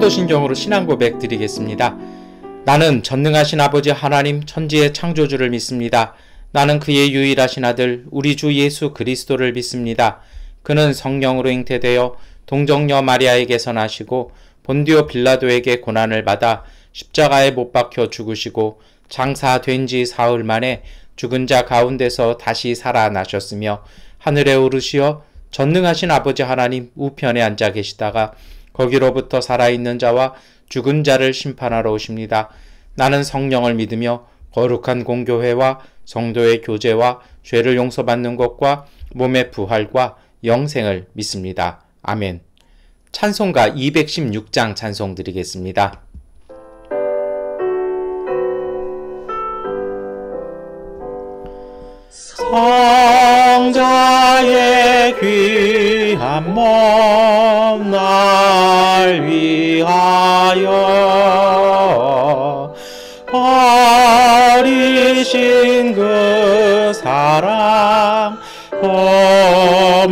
사도신경으로 신앙고백 드리겠습니다. 나는 전능하신 아버지 하나님 천지의 창조주를 믿습니다. 나는 그의 유일하신 아들 우리 주 예수 그리스도를 믿습니다. 그는 성령으로 잉태되어 동정녀 마리아에게서 나시고 본디오 빌라도에게 고난을 받아 십자가에 못 박혀 죽으시고 장사된 지 사흘 만에 죽은 자 가운데서 다시 살아나셨으며 하늘에 오르시어 전능하신 아버지 하나님 우편에 앉아 계시다가 거기로부터 살아있는 자와 죽은 자를 심판하러 오십니다. 나는 성령을 믿으며 거룩한 공교회와 성도의 교제와 죄를 용서받는 것과 몸의 부활과 영생을 믿습니다. 아멘. 찬송가 216장 찬송 드리겠습니다. 성자의 귀한 몸 날 위하여 버리신 그 사랑 고마워라.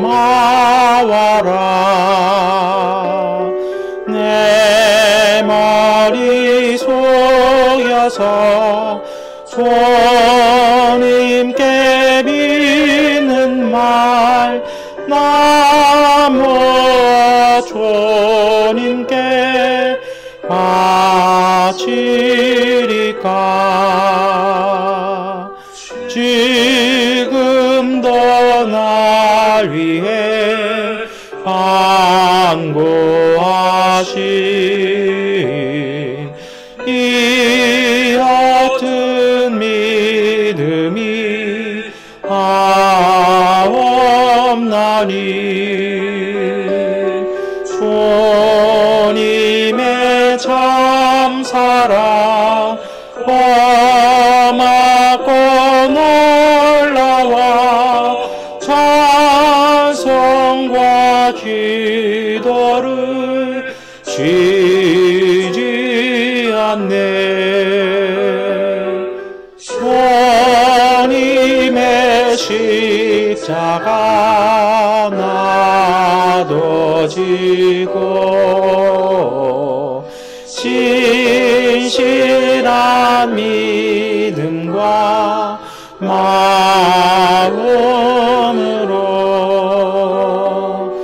내 머리 속여서 주님께 믿는 말 나무 주님께 바치리까. 지금도 날 위해 간구하신 이 같은 믿음이 없나니. 주님의 참사랑 고맙고 놀라워 찬송과 기도를 쉬지 않네. 주님의 십자가 나도 지고 신실한 믿음과 마음으로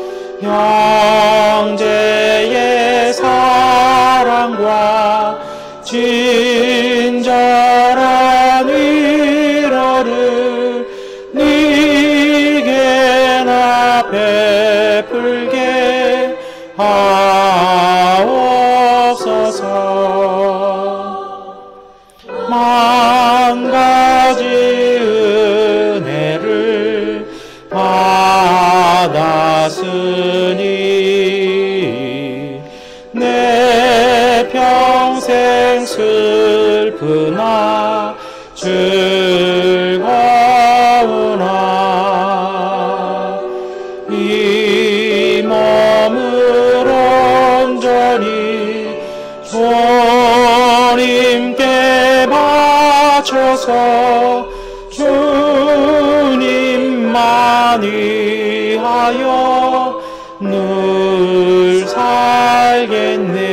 형제의 사랑과 친절한 위로를 네게나 베풀게 하옵소서. 만 가지 은혜를 받았으니 내 평생 슬프나 즐거우나 이 몸을 온전히 주님께 바쳐서 주님만 위하여 늘 살겠네.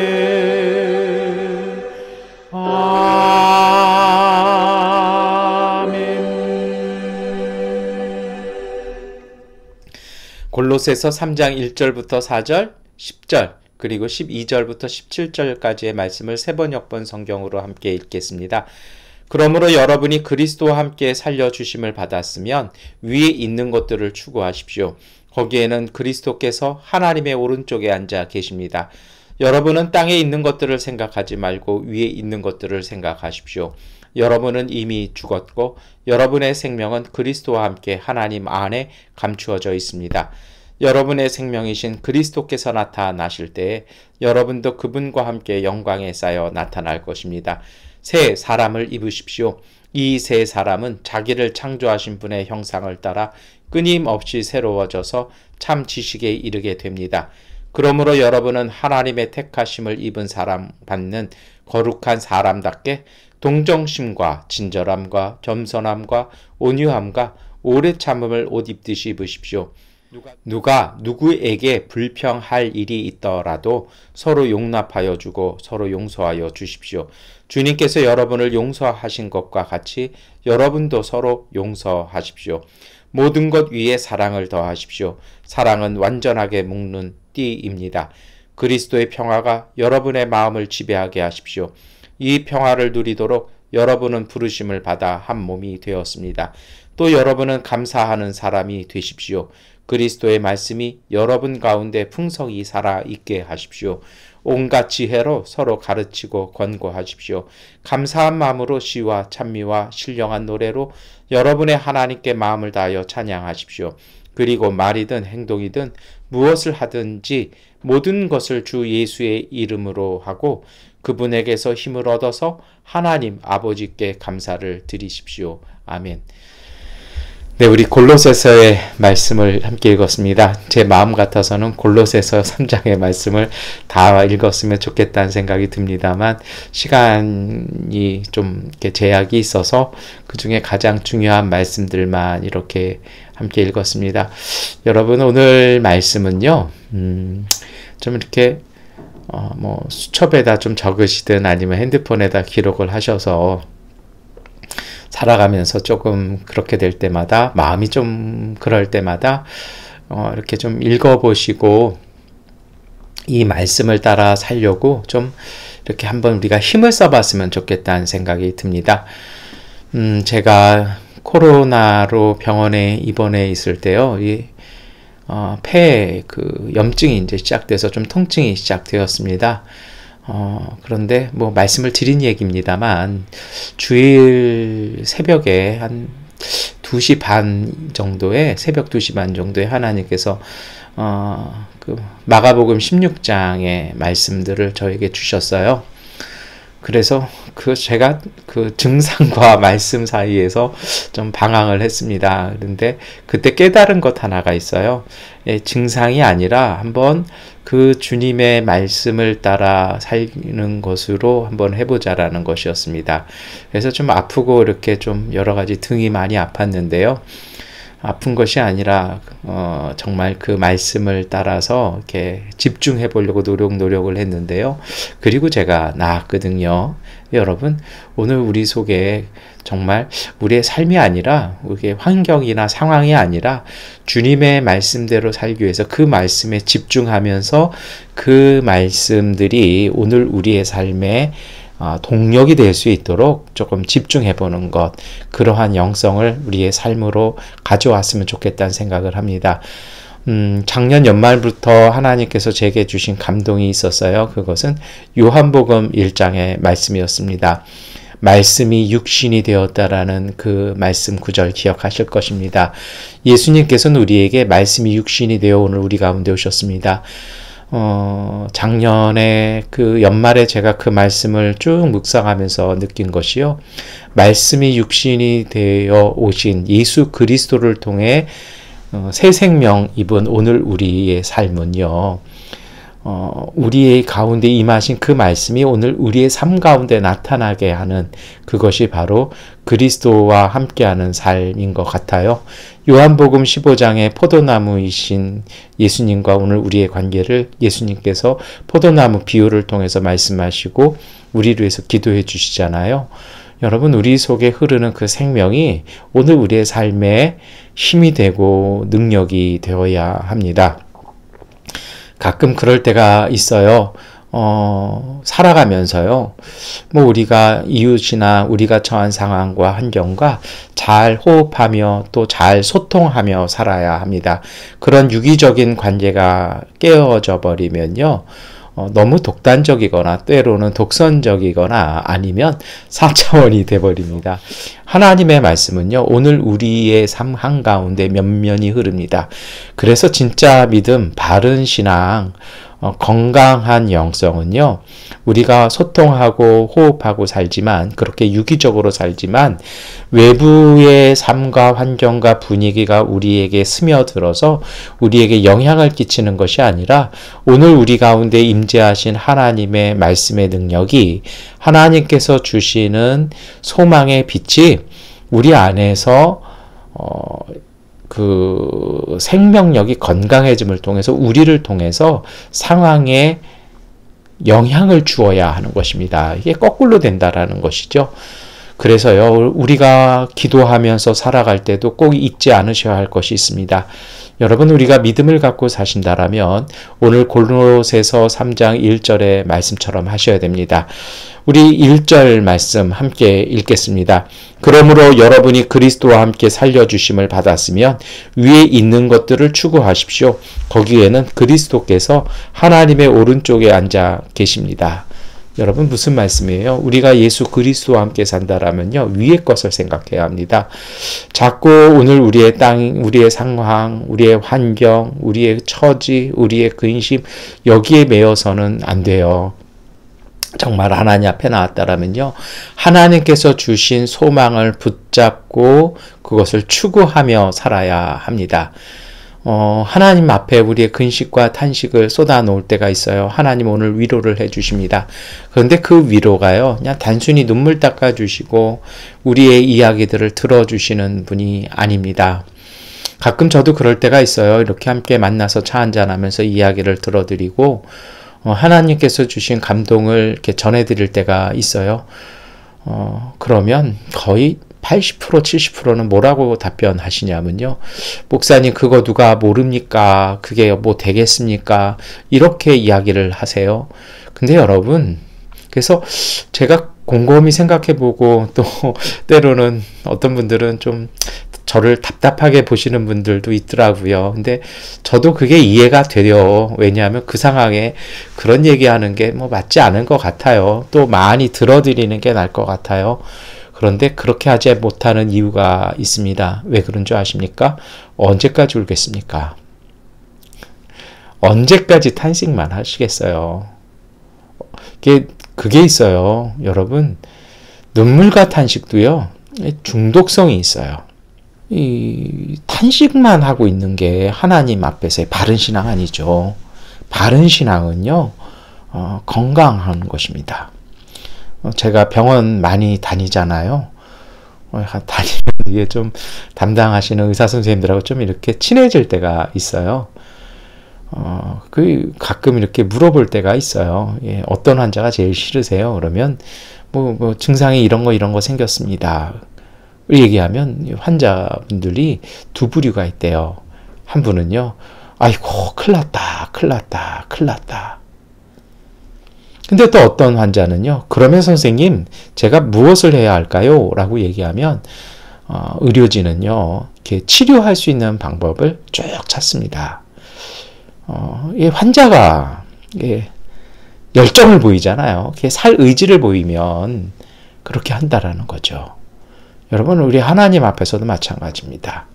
골로새서 3장 1절부터 4절, 10절, 그리고 12절부터 17절까지의 말씀을 세번역번 성경으로 함께 읽겠습니다. 그러므로 여러분이 그리스도와 함께 살려주심을 받았으면 위에 있는 것들을 추구하십시오. 거기에는 그리스도께서 하나님의 오른쪽에 앉아 계십니다. 여러분은 땅에 있는 것들을 생각하지 말고 위에 있는 것들을 생각하십시오. 여러분은 이미 죽었고 여러분의 생명은 그리스도와 함께 하나님 안에 감추어져 있습니다. 여러분의 생명이신 그리스도께서 나타나실 때에 여러분도 그분과 함께 영광에 쌓여 나타날 것입니다. 새 사람을 입으십시오. 이 새 사람은 자기를 창조하신 분의 형상을 따라 끊임없이 새로워져서 참 지식에 이르게 됩니다. 그러므로 여러분은 하나님의 택하심을 입은 사람 받는 거룩한 사람답게 동정심과 친절함과 겸손함과 온유함과 오래 참음을 옷 입듯이 입으십시오. 누가 누구에게 불평할 일이 있더라도 서로 용납하여 주고 서로 용서하여 주십시오. 주님께서 여러분을 용서하신 것과 같이 여러분도 서로 용서하십시오. 모든 것 위에 사랑을 더하십시오. 사랑은 완전하게 묶는 띠입니다. 그리스도의 평화가 여러분의 마음을 지배하게 하십시오. 이 평화를 누리도록 여러분은 부르심을 받아 한 몸이 되었습니다. 또 여러분은 감사하는 사람이 되십시오. 그리스도의 말씀이 여러분 가운데 풍성히 살아있게 하십시오. 온갖 지혜로 서로 가르치고 권고하십시오. 감사한 마음으로 시와 찬미와 신령한 노래로 여러분의 하나님께 마음을 다하여 찬양하십시오. 그리고 말이든 행동이든 무엇을 하든지 모든 것을 주 예수의 이름으로 하고 그분에게서 힘을 얻어서 하나님 아버지께 감사를 드리십시오. 아멘. 네, 우리 골로새서의 말씀을 함께 읽었습니다. 제 마음 같아서는 골로새서 3장의 말씀을 다 읽었으면 좋겠다는 생각이 듭니다만 시간이 좀 이렇게 제약이 있어서 그 중에 가장 중요한 말씀들만 이렇게 함께 읽었습니다. 여러분 오늘 말씀은요, 좀 이렇게 수첩에다 좀 적으시든 아니면 핸드폰에다 기록을 하셔서 살아가면서 조금 그렇게 될 때마다 마음이 좀 그럴 때마다 이렇게 좀 읽어보시고 이 말씀을 따라 살려고 좀 이렇게 한번 우리가 힘을 써봤으면 좋겠다는 생각이 듭니다. 제가 코로나로 병원에 입원해 있을 때요, 폐에 그 염증이 이제 시작돼서 좀 통증이 시작되었습니다. 그런데 말씀을 드린 얘기입니다만 주일 새벽에 한 2시 반 정도에 새벽 2시 반 정도에 하나님께서 그 마가복음 16장의 말씀들을 저에게 주셨어요. 그래서 제가 그 증상과 말씀 사이에서 좀 방황을 했습니다. 그런데 그때 깨달은 것 하나가 있어요. 증상이 아니라 한번 그 주님의 말씀을 따라 살는 것으로 한번 해보자라는 것이었습니다. 그래서 좀 아프고 이렇게 좀 여러 가지 등이 많이 아팠는데요. 아픈 것이 아니라 정말 그 말씀을 따라서 이렇게 집중해 보려고 노력을 했는데요. 그리고 제가 나았거든요. 여러분, 오늘 우리 속에 정말 우리의 삶이 아니라 우리의 환경이나 상황이 아니라 주님의 말씀대로 살기 위해서 그 말씀에 집중하면서 그 말씀들이 오늘 우리의 삶에 동력이 될 수 있도록 조금 집중해 보는 것, 그러한 영성을 우리의 삶으로 가져왔으면 좋겠다는 생각을 합니다. 작년 연말부터 하나님께서 제게 주신 감동이 있었어요. 그것은 요한복음 1장의 말씀이었습니다. 말씀이 육신이 되었다라는 그 말씀 구절 기억하실 것입니다. 예수님께서는 우리에게 말씀이 육신이 되어 오늘 우리 가운데 오셨습니다. 작년에 그 연말에 제가 그 말씀을 쭉 묵상하면서 느낀 것이요. 말씀이 육신이 되어 오신 예수 그리스도를 통해 새 생명 입은 오늘 우리의 삶은요. 우리의 가운데 임하신 그 말씀이 오늘 우리의 삶 가운데 나타나게 하는 그것이 바로 그리스도와 함께하는 삶인 것 같아요. 요한복음 15장의 포도나무이신 예수님과 오늘 우리의 관계를 예수님께서 포도나무 비유를 통해서 말씀하시고 우리를 위해서 기도해 주시잖아요. 여러분, 우리 속에 흐르는 그 생명이 오늘 우리의 삶에 힘이 되고 능력이 되어야 합니다. 가끔 그럴 때가 있어요. 살아가면서요. 우리가 이웃이나 우리가 처한 상황과 환경과 잘 호흡하며 또 잘 소통하며 살아야 합니다. 그런 유기적인 관계가 깨어져 버리면요. 너무 독단적이거나 때로는 독선적이거나 아니면 4차원이 돼버립니다. 하나님의 말씀은요, 오늘 우리의 삶 한가운데 면면이 흐릅니다. 그래서 진짜 믿음, 바른 신앙, 건강한 영성은요, 우리가 소통하고 호흡하고 살지만, 그렇게 유기적으로 살지만, 외부의 삶과 환경과 분위기가 우리에게 스며들어서 우리에게 영향을 끼치는 것이 아니라, 오늘 우리 가운데 임재하신 하나님의 말씀의 능력이 하나님께서 주시는 소망의 빛이 우리 안에서 그 생명력이 건강해짐을 통해서 우리를 통해서 상황에 영향을 주어야 하는 것입니다. 이게 거꾸로 된다라는 것이죠. 그래서요, 우리가 기도하면서 살아갈 때도 꼭 잊지 않으셔야 할 것이 있습니다. 여러분, 우리가 믿음을 갖고 사신다라면 오늘 골로새서 3장 1절의 말씀처럼 하셔야 됩니다. 우리 1절 말씀 함께 읽겠습니다. 그러므로 여러분이 그리스도와 함께 살려주심을 받았으면 위에 있는 것들을 추구하십시오. 거기에는 그리스도께서 하나님의 오른쪽에 앉아 계십니다. 여러분, 무슨 말씀이에요? 우리가 예수 그리스도와 함께 산다라면요, 위의 것을 생각해야 합니다. 자꾸 오늘 우리의 땅, 우리의 상황, 우리의 환경, 우리의 처지, 우리의 근심, 여기에 매여서는 안 돼요. 정말 하나님 앞에 나왔다라면요, 하나님께서 주신 소망을 붙잡고 그것을 추구하며 살아야 합니다. 하나님 앞에 우리의 근심과 탄식을 쏟아 놓을 때가 있어요. 하나님 오늘 위로를 해 주십니다. 그런데 그 위로가요, 그냥 단순히 눈물 닦아 주시고 우리의 이야기들을 들어주시는 분이 아닙니다. 가끔 저도 그럴 때가 있어요. 이렇게 함께 만나서 차 한잔하면서 이야기를 들어드리고 하나님께서 주신 감동을 이렇게 전해드릴 때가 있어요. 그러면 거의 80% 70%는 뭐라고 답변하시냐면요, 목사님 그거 누가 모릅니까? 그게 뭐 되겠습니까? 이렇게 이야기를 하세요. 근데 여러분, 그래서 제가 곰곰이 생각해보고 또 때로는 어떤 분들은 좀 저를 답답하게 보시는 분들도 있더라고요. 근데 저도 그게 이해가 돼요. 왜냐하면 그 상황에 그런 얘기하는 게 뭐 맞지 않은 것 같아요. 또 많이 들어드리는 게 나을 것 같아요. 그런데 그렇게 하지 못하는 이유가 있습니다. 왜 그런 줄 아십니까? 언제까지 울겠습니까? 언제까지 탄식만 하시겠어요? 그게 있어요. 여러분, 눈물과 탄식도요, 중독성이 있어요. 이 탄식만 하고 있는 게 하나님 앞에서의 바른 신앙 아니죠. 바른 신앙은요, 건강한 것입니다. 제가 병원 많이 다니잖아요. 다니면 이게 좀 담당하시는 의사 선생님들하고 좀 이렇게 친해질 때가 있어요. 가끔 이렇게 물어볼 때가 있어요. 예, 어떤 환자가 제일 싫으세요? 그러면 뭐 증상이 이런 거 생겼습니다. 얘기하면 환자분들이 두 부류가 있대요. 한 분은요, 아이고 큰일 났다. 근데 또 어떤 환자는요, 그러면 선생님 제가 무엇을 해야 할까요? 라고 얘기하면 의료진은요, 이렇게 치료할 수 있는 방법을 쭉 찾습니다. 이 환자가 열정을 보이잖아요. 살 의지를 보이면 그렇게 한다라는 거죠. 여러분, 우리 하나님 앞에서도 마찬가지입니다.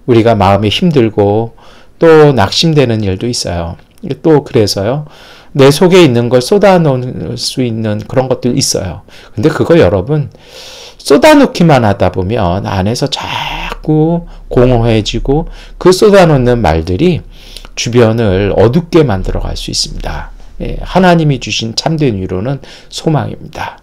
우리가 마음이 힘들고 또 낙심되는 일도 있어요. 또 그래서요, 내 속에 있는 걸 쏟아놓을 수 있는 그런 것들 있어요. 근데 그거 여러분, 쏟아놓기만 하다 보면 안에서 자꾸 공허해지고 그 쏟아놓는 말들이 주변을 어둡게 만들어갈 수 있습니다. 예, 하나님이 주신 참된 위로는 소망입니다.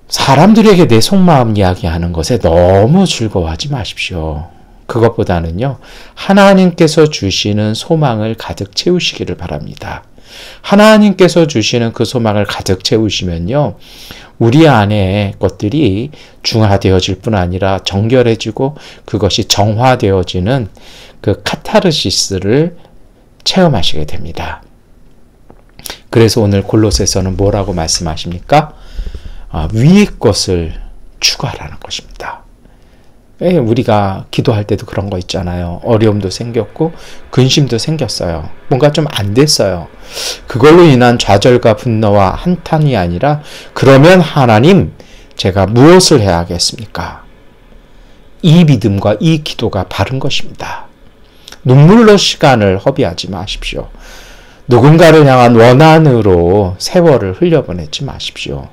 사람들에게 내 속마음 이야기하는 것에 너무 즐거워하지 마십시오. 그것보다는요, 하나님께서 주시는 소망을 가득 채우시기를 바랍니다. 하나님께서 주시는 그 소망을 가득 채우시면요, 우리 안에 것들이 중화되어질 뿐 아니라 정결해지고 그것이 정화되어지는 그 카타르시스를 체험하시게 됩니다. 그래서 오늘 골로새서는 뭐라고 말씀하십니까? 위의 것을 추구하라는 것입니다. 우리가 기도할 때도 그런 거 있잖아요. 어려움도 생겼고 근심도 생겼어요. 뭔가 좀 안 됐어요. 그걸로 인한 좌절과 분노와 한탄이 아니라, 그러면 하나님, 제가 무엇을 해야겠습니까? 이 믿음과 이 기도가 바른 것입니다. 눈물로 시간을 허비하지 마십시오. 누군가를 향한 원한으로 세월을 흘려보내지 마십시오.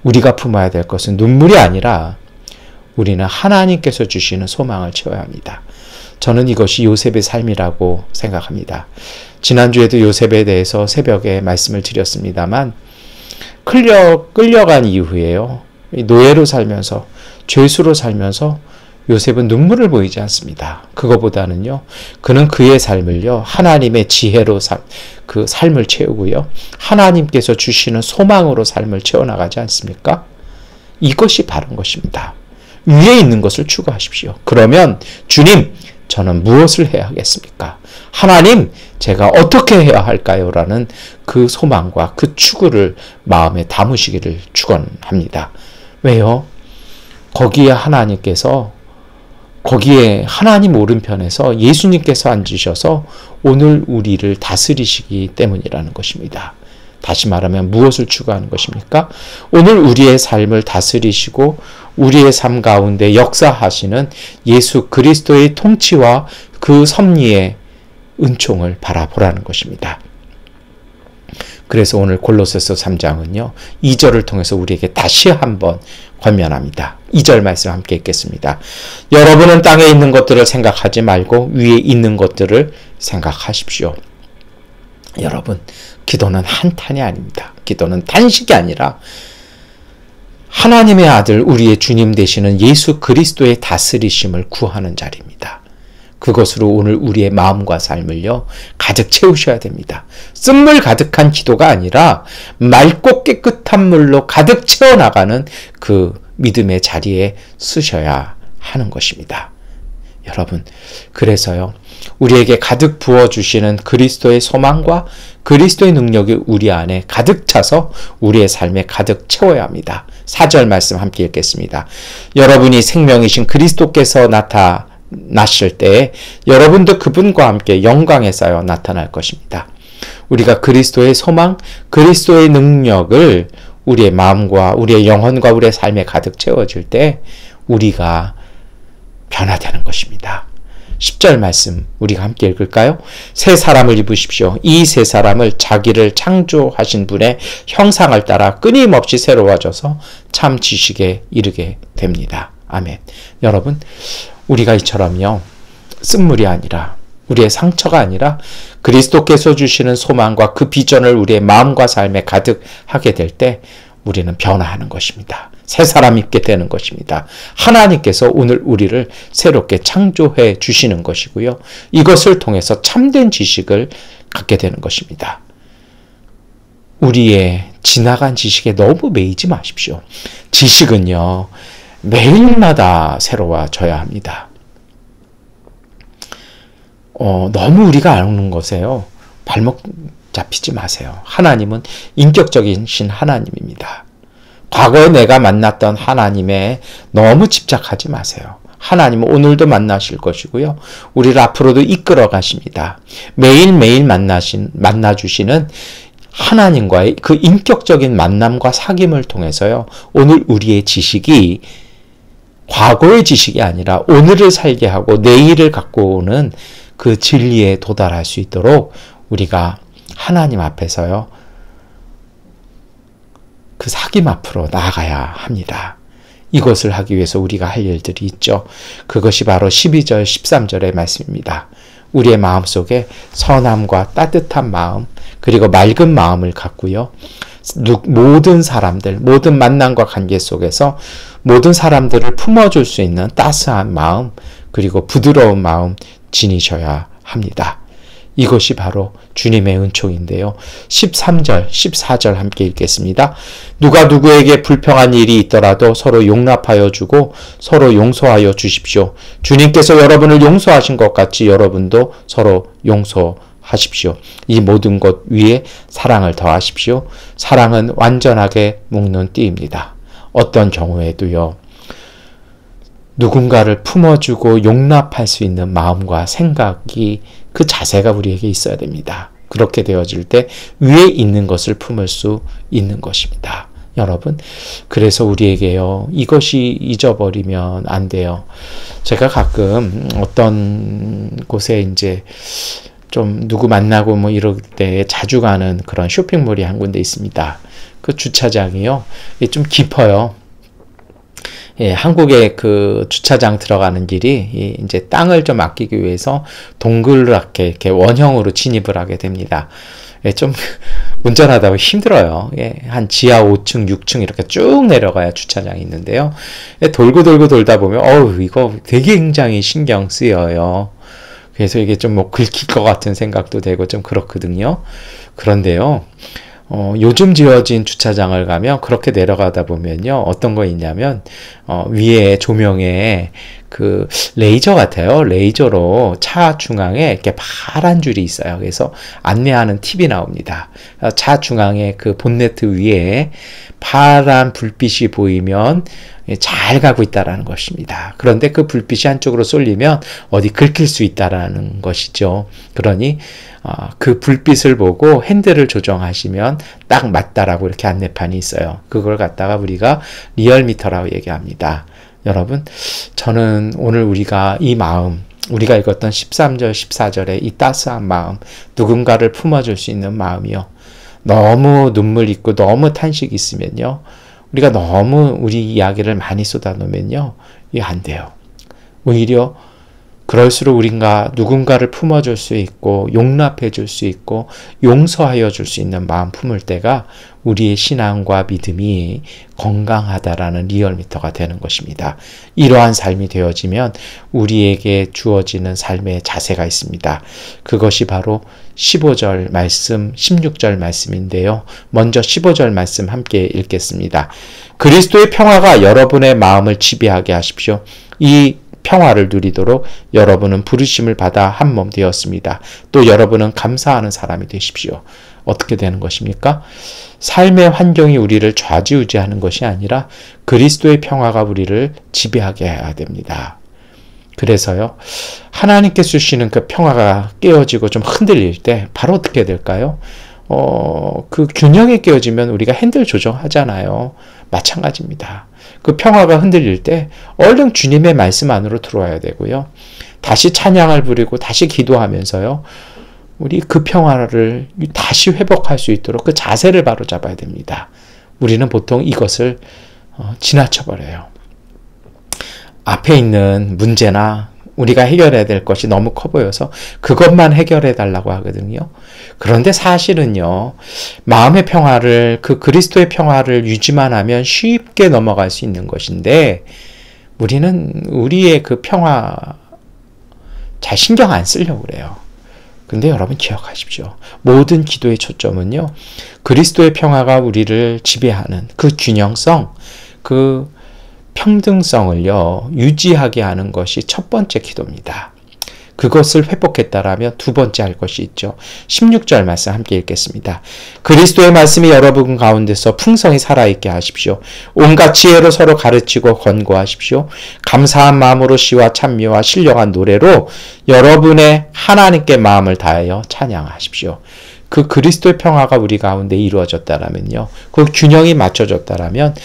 우리가 품어야 될 것은 눈물이 아니라 우리는 하나님께서 주시는 소망을 채워야 합니다. 저는 이것이 요셉의 삶이라고 생각합니다. 지난주에도 요셉에 대해서 새벽에 말씀을 드렸습니다만, 끌려간 이후에요, 노예로 살면서, 죄수로 살면서 요셉은 눈물을 보이지 않습니다. 그거보다는요, 그는 그의 삶을요, 하나님의 지혜로 그 삶을 채우고요, 하나님께서 주시는 소망으로 삶을 채워나가지 않습니까? 이것이 바른 것입니다. 위에 있는 것을 추구하십시오. 그러면 주님, 저는 무엇을 해야 하겠습니까? 하나님, 제가 어떻게 해야 할까요? 라는 그 소망과 그 추구를 마음에 담으시기를 축원합니다. 왜요? 거기에 하나님 오른편에서 예수님께서 앉으셔서 오늘 우리를 다스리시기 때문이라는 것입니다. 다시 말하면 무엇을 추구하는 것입니까? 오늘 우리의 삶을 다스리시고 우리의 삶 가운데 역사하시는 예수 그리스도의 통치와 그 섭리의 은총을 바라보라는 것입니다. 그래서 오늘 골로새서 3장은요. 2절을 통해서 우리에게 다시 한번 권면합니다. 2절 말씀 함께 읽겠습니다. 여러분은 땅에 있는 것들을 생각하지 말고 위에 있는 것들을 생각하십시오. 여러분, 기도는 한탄이 아닙니다. 기도는 단식이 아니라 하나님의 아들, 우리의 주님 되시는 예수 그리스도의 다스리심을 구하는 자리입니다. 그것으로 오늘 우리의 마음과 삶을요, 가득 채우셔야 됩니다. 쓴물 가득한 기도가 아니라 맑고 깨끗한 물로 가득 채워나가는 그 믿음의 자리에 쓰셔야 하는 것입니다. 여러분, 그래서요, 우리에게 가득 부어주시는 그리스도의 소망과 그리스도의 능력이 우리 안에 가득 차서 우리의 삶에 가득 채워야 합니다. 4절 말씀 함께 읽겠습니다. 여러분이 생명이신 그리스도께서 나타나실 때에 여러분도 그분과 함께 영광에 쌓여 나타날 것입니다. 우리가 그리스도의 소망, 그리스도의 능력을 우리의 마음과 우리의 영혼과 우리의 삶에 가득 채워질 때 우리가 변화되는 것입니다. 10절 말씀 우리가 함께 읽을까요? 새 사람을 입으십시오. 이 새 사람을 자기를 창조하신 분의 형상을 따라 끊임없이 새로워져서 참 지식에 이르게 됩니다. 아멘. 여러분, 우리가 이처럼요, 쓴물이 아니라 우리의 상처가 아니라 그리스도께서 주시는 소망과 그 비전을 우리의 마음과 삶에 가득하게 될 때 우리는 변화하는 것입니다. 새 사람 입게 되는 것입니다. 하나님께서 오늘 우리를 새롭게 창조해 주시는 것이고요. 이것을 통해서 참된 지식을 갖게 되는 것입니다. 우리의 지나간 지식에 너무 매이지 마십시오. 지식은요, 매일마다 새로워져야 합니다. 너무 우리가 아는 것에요, 발목 잡히지 마세요. 하나님은 인격적이신 하나님입니다. 과거에 내가 만났던 하나님에 너무 집착하지 마세요. 하나님은 오늘도 만나실 것이고요. 우리를 앞으로도 이끌어 가십니다. 매일매일 만나주시는 하나님과의 그 인격적인 만남과 사귐을 통해서요, 오늘 우리의 지식이 과거의 지식이 아니라 오늘을 살게 하고 내일을 갖고 오는 그 진리에 도달할 수 있도록 우리가 하나님 앞에서요, 그 사귐 앞으로 나아가야 합니다. 이것을 하기 위해서 우리가 할 일들이 있죠. 그것이 바로 12절, 13절의 말씀입니다. 우리의 마음속에 선함과 따뜻한 마음, 그리고 맑은 마음을 갖고요, 모든 사람들, 모든 만남과 관계 속에서 모든 사람들을 품어줄 수 있는 따스한 마음, 그리고 부드러운 마음 지니셔야 합니다. 이것이 바로 주님의 은총인데요. 13절, 14절 함께 읽겠습니다. 누가 누구에게 불평한 일이 있더라도 서로 용납하여 주고 서로 용서하여 주십시오. 주님께서 여러분을 용서하신 것 같이 여러분도 서로 용서하십시오. 이 모든 것 위에 사랑을 더하십시오. 사랑은 완전하게 묶는 띠입니다. 어떤 경우에도요, 누군가를 품어주고 용납할 수 있는 마음과 생각이, 그 자세가 우리에게 있어야 됩니다. 그렇게 되어질 때 위에 있는 것을 품을 수 있는 것입니다. 여러분, 그래서 우리에게요, 이것이 잊어버리면 안 돼요. 제가 가끔 어떤 곳에 이제 좀 누구 만나고 뭐 이럴 때 자주 가는 그런 쇼핑몰이 한 군데 있습니다. 그 주차장이요, 좀 깊어요. 예, 한국의 그 주차장 들어가는 길이 이제 땅을 좀 아끼기 위해서 동그랗게 이렇게 원형으로 진입을 하게 됩니다. 예, 좀 운전하다 보면 힘들어요. 예, 한 지하 5층, 6층 이렇게 쭉 내려가야 주차장이 있는데요. 예, 돌고 돌다 보면 이거 되게 굉장히 신경 쓰여요. 그래서 이게 좀 뭐 긁힐 것 같은 생각도 되고 좀 그렇거든요. 그런데요. 요즘 지어진 주차장을 가면 그렇게 내려가다 보면요. 어떤 거 있냐면 위에 조명에 그 레이저 같아요. 레이저로 차 중앙에 이렇게 파란 줄이 있어요. 그래서 안내하는 팁이 나옵니다. 차 중앙에 그 본네트 위에 파란 불빛이 보이면 잘 가고 있다라는 것입니다. 그런데 그 불빛이 한쪽으로 쏠리면 어디 긁힐 수 있다라는 것이죠. 그러니 그 불빛을 보고 핸들을 조정하시면 딱 맞다라고 이렇게 안내판이 있어요. 그걸 갖다가 우리가 리얼미터라고 얘기합니다. 여러분, 저는 오늘 우리가 이 마음, 우리가 읽었던 13절, 14절의 이 따스한 마음, 누군가를 품어줄 수 있는 마음이요. 너무 눈물 있고 너무 탄식이 있으면요. 우리가 너무 우리 이야기를 많이 쏟아놓으면요. 이게 안 돼요. 오히려 그럴수록 우리가 누군가를 품어줄 수 있고 용납해 줄 수 있고 용서하여 줄 수 있는 마음 품을 때가 우리의 신앙과 믿음이 건강하다라는 리얼미터가 되는 것입니다. 이러한 삶이 되어지면 우리에게 주어지는 삶의 자세가 있습니다. 그것이 바로 15절 말씀, 16절 말씀인데요. 먼저 15절 말씀 함께 읽겠습니다. 그리스도의 평화가 여러분의 마음을 지배하게 하십시오. 이 평화를 누리도록 여러분은 부르심을 받아 한 몸 되었습니다. 또 여러분은 감사하는 사람이 되십시오. 어떻게 되는 것입니까? 삶의 환경이 우리를 좌지우지하는 것이 아니라 그리스도의 평화가 우리를 지배하게 해야 됩니다. 그래서요, 하나님께 주시는 그 평화가 깨어지고 좀 흔들릴 때 바로 어떻게 될까요? 그 균형이 깨어지면 우리가 핸들 조정하잖아요. 마찬가지입니다. 그 평화가 흔들릴 때 얼른 주님의 말씀 안으로 들어와야 되고요. 다시 찬양을 부리고 다시 기도하면서요. 우리 그 평화를 다시 회복할 수 있도록 그 자세를 바로 잡아야 됩니다. 우리는 보통 이것을 지나쳐버려요. 앞에 있는 문제나 우리가 해결해야 될 것이 너무 커 보여서 그것만 해결해 달라고 하거든요. 그런데 사실은요, 마음의 평화를, 그 그리스도의 평화를 유지만 하면 쉽게 넘어갈 수 있는 것인데, 우리는 우리의 그 평화 잘 신경 안 쓰려고 그래요. 근데 여러분 기억하십시오. 모든 기도의 초점은요, 그리스도의 평화가 우리를 지배하는 그 균형성, 그 평등성을요, 유지하게 하는 것이 첫 번째 기도입니다. 그것을 회복했다라면 두 번째 할 것이 있죠. 16절 말씀 함께 읽겠습니다. 그리스도의 말씀이 여러분 가운데서 풍성히 살아있게 하십시오. 온갖 지혜로 서로 가르치고 권고하십시오. 감사한 마음으로 시와 찬미와 신령한 노래로 여러분의 하나님께 마음을 다하여 찬양하십시오. 그 그리스도의 평화가 우리 가운데 이루어졌다라면요. 그 균형이 맞춰졌다라면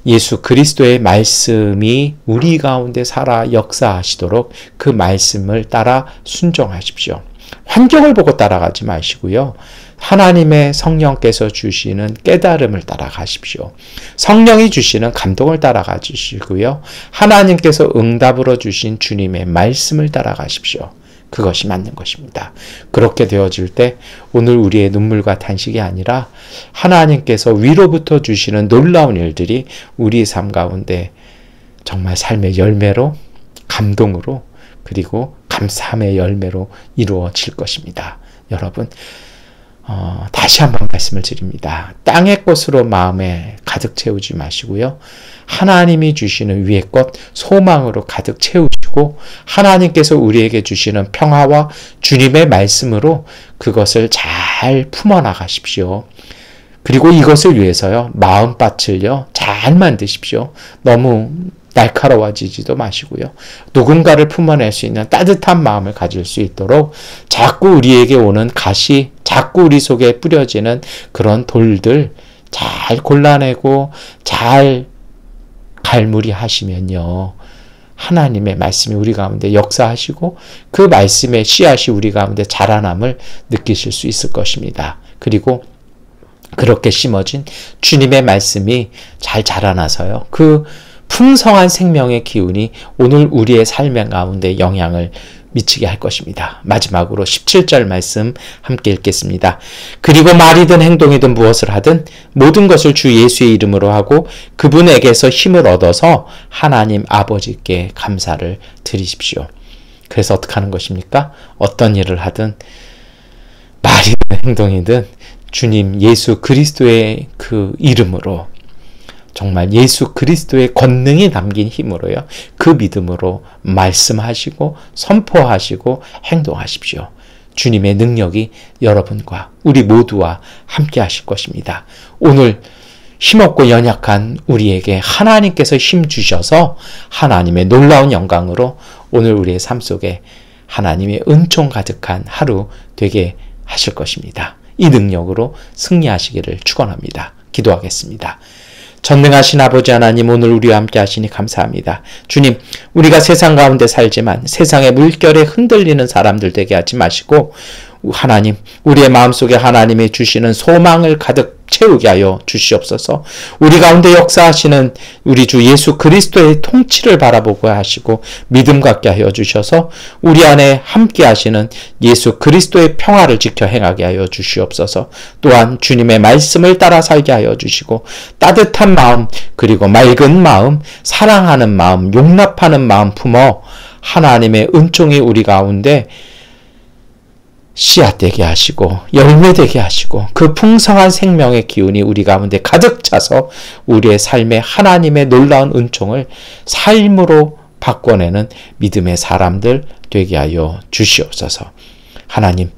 예수 그리스도의 말씀이 우리 가운데 살아 역사하시도록 그 말씀을 따라 순종하십시오. 환경을 보고 따라가지 마시고요. 하나님의 성령께서 주시는 깨달음을 따라가십시오. 성령이 주시는 감동을 따라가시고요. 하나님께서 응답으로 주신 주님의 말씀을 따라가십시오. 그것이 맞는 것입니다. 그렇게 되어질 때 오늘 우리의 눈물과 탄식이 아니라 하나님께서 위로부터 주시는 놀라운 일들이 우리 삶 가운데 정말 삶의 열매로, 감동으로, 그리고 감사함의 열매로 이루어질 것입니다. 여러분, 다시 한번 말씀을 드립니다. 땅의 것으로 마음에 가득 채우지 마시고요. 하나님이 주시는 위의 것, 소망으로 가득 채우시고 하나님께서 우리에게 주시는 평화와 주님의 말씀으로 그것을 잘 품어나가십시오. 그리고 이것을 위해서요, 마음밭을요, 잘 만드십시오. 너무 날카로워지지도 마시고요. 누군가를 품어낼 수 있는 따뜻한 마음을 가질 수 있도록 자꾸 우리에게 오는 가시, 자꾸 우리 속에 뿌려지는 그런 돌들 잘 골라내고 잘 갈무리 하시면요. 하나님의 말씀이 우리 가운데 역사하시고 그 말씀의 씨앗이 우리 가운데 자라남을 느끼실 수 있을 것입니다. 그리고 그렇게 심어진 주님의 말씀이 잘 자라나서요. 그 풍성한 생명의 기운이 오늘 우리의 삶의 가운데 영향을 미치게 할 것입니다. 마지막으로 17절 말씀 함께 읽겠습니다. 그리고 말이든 행동이든 무엇을 하든 모든 것을 주 예수의 이름으로 하고 그분에게서 힘을 얻어서 하나님 아버지께 감사를 드리십시오. 그래서 어떻게 하는 것입니까? 어떤 일을 하든 말이든 행동이든 주님 예수 그리스도의 그 이름으로, 정말 예수 그리스도의 권능이 담긴 힘으로요, 그 믿음으로 말씀하시고 선포하시고 행동하십시오. 주님의 능력이 여러분과 우리 모두와 함께 하실 것입니다. 오늘 힘없고 연약한 우리에게 하나님께서 힘 주셔서 하나님의 놀라운 영광으로 오늘 우리의 삶 속에 하나님의 은총 가득한 하루 되게 하실 것입니다. 이 능력으로 승리하시기를 축원합니다. 기도하겠습니다. 전능하신 아버지 하나님, 오늘 우리와 함께 하시니 감사합니다. 주님, 우리가 세상 가운데 살지만 세상의 물결에 흔들리는 사람들 되게 하지 마시고 하나님, 우리의 마음속에 하나님이 주시는 소망을 가득 채우게 하여 주시옵소서. 우리 가운데 역사하시는 우리 주 예수 그리스도의 통치를 바라보고 하시고 믿음 갖게 하여 주셔서 우리 안에 함께 하시는 예수 그리스도의 평화를 지켜 행하게 하여 주시옵소서. 또한 주님의 말씀을 따라 살게 하여 주시고 따뜻한 마음, 그리고 맑은 마음, 사랑하는 마음, 용납하는 마음 품어 하나님의 은총이 우리 가운데 씨앗되게 하시고 열매되게 하시고 그 풍성한 생명의 기운이 우리 가운데 가득 차서 우리의 삶에 하나님의 놀라운 은총을 삶으로 바꿔내는 믿음의 사람들 되게 하여 주시옵소서. 하나님,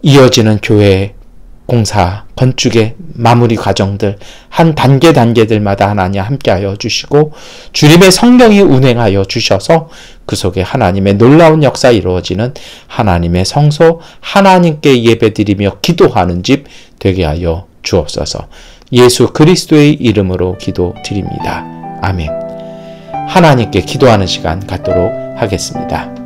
이어지는 교회 공사, 건축의 마무리 과정들 한 단계들마다 하나님 함께하여 주시고 주님의 성령이 운행하여 주셔서 그 속에 하나님의 놀라운 역사 이루어지는 하나님의 성소, 하나님께 예배드리며 기도하는 집 되게 하여 주옵소서. 예수 그리스도의 이름으로 기도드립니다. 아멘. 하나님께 기도하는 시간 갖도록 하겠습니다.